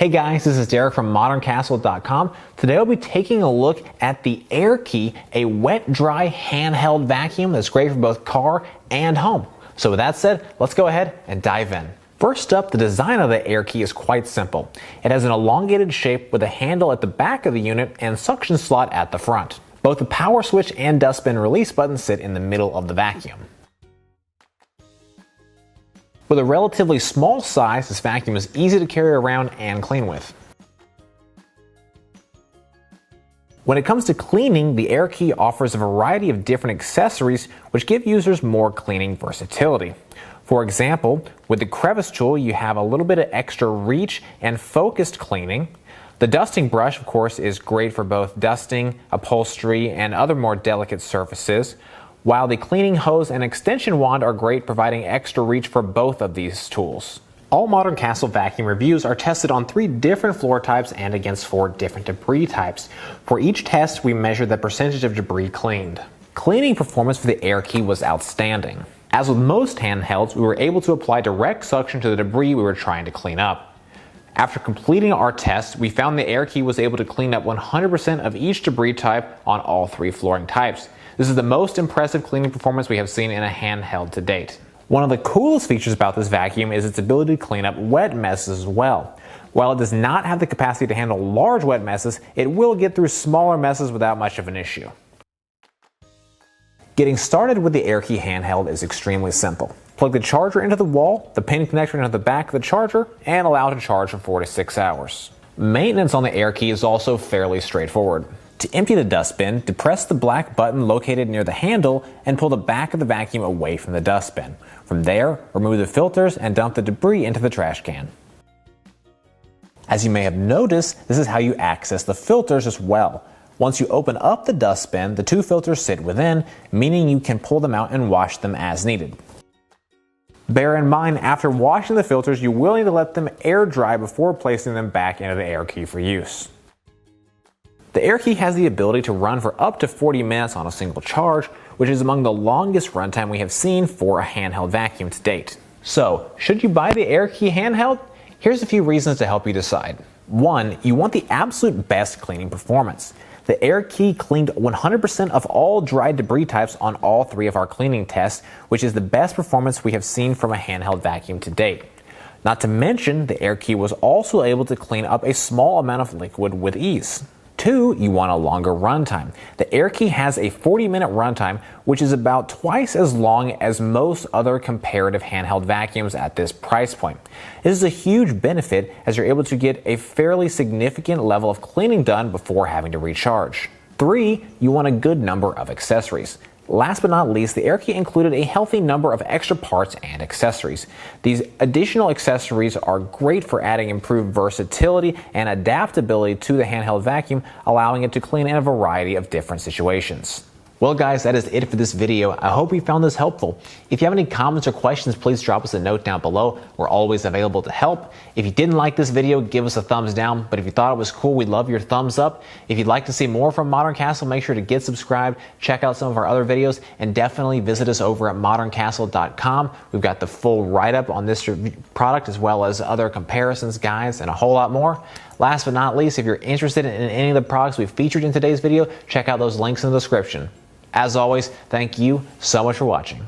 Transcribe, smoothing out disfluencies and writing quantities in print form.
Hey guys, this is Derek from moderncastle.com. Today I'll be taking a look at the AIRKII, a wet-dry handheld vacuum that's great for both car and home. So with that said, let's go ahead and dive in. First up, the design of the AIRKII is quite simple. It has an elongated shape with a handle at the back of the unit and suction slot at the front. Both the power switch and dustbin release button sit in the middle of the vacuum. With a relatively small size, this vacuum is easy to carry around and clean with. When it comes to cleaning, the AIRKII offers a variety of different accessories which give users more cleaning versatility. For example, with the crevice tool, you have a little bit of extra reach and focused cleaning. The dusting brush, of course, is great for both dusting, upholstery, and other more delicate surfaces, while the cleaning hose and extension wand are great, providing extra reach for both of these tools. All Modern Castle vacuum reviews are tested on 3 different floor types and against 4 different debris types. For each test, we measure the percentage of debris cleaned. Cleaning performance for the AIRKII was outstanding. As with most handhelds, we were able to apply direct suction to the debris we were trying to clean up. After completing our test, we found the AIRKII was able to clean up 100% of each debris type on all 3 flooring types. This is the most impressive cleaning performance we have seen in a handheld to date. One of the coolest features about this vacuum is its ability to clean up wet messes as well. While it does not have the capacity to handle large wet messes, it will get through smaller messes without much of an issue. Getting started with the AIRKII handheld is extremely simple. Plug the charger into the wall, the pin connector into the back of the charger, and allow it to charge for 4 to 6 hours. Maintenance on the AIRKII is also fairly straightforward. To empty the dustbin, depress the black button located near the handle and pull the back of the vacuum away from the dustbin. From there, remove the filters and dump the debris into the trash can. As you may have noticed, this is how you access the filters as well. Once you open up the dustbin, the 2 filters sit within, meaning you can pull them out and wash them as needed. Bear in mind, after washing the filters, you will need to let them air dry before placing them back into the AIRKII for use. The AIRKII has the ability to run for up to 40 minutes on a single charge, which is among the longest runtime we have seen for a handheld vacuum to date. So, should you buy the AIRKII handheld? Here's a few reasons to help you decide. 1. You want the absolute best cleaning performance. The AIRKII cleaned 100% of all dry debris types on all 3 of our cleaning tests, which is the best performance we have seen from a handheld vacuum to date. Not to mention, the AIRKII was also able to clean up a small amount of liquid with ease. 2. You want a longer runtime. The AIRKII has a 40-minute runtime, which is about twice as long as most other comparative handheld vacuums at this price point. This is a huge benefit as you're able to get a fairly significant level of cleaning done before having to recharge. 3. You want a good number of accessories. Last but not least, the AIRKII included a healthy number of extra parts and accessories. These additional accessories are great for adding improved versatility and adaptability to the handheld vacuum, allowing it to clean in a variety of different situations. Well guys, that is it for this video. I hope you found this helpful. If you have any comments or questions, please drop us a note down below. We're always available to help. If you didn't like this video, give us a thumbs down. But if you thought it was cool, we'd love your thumbs up. If you'd like to see more from Modern Castle, make sure to get subscribed, check out some of our other videos, and definitely visit us over at moderncastle.com. We've got the full write-up on this product as well as other comparisons, guides, and a whole lot more. Last but not least, if you're interested in any of the products we've featured in today's video, check out those links in the description. As always, thank you so much for watching.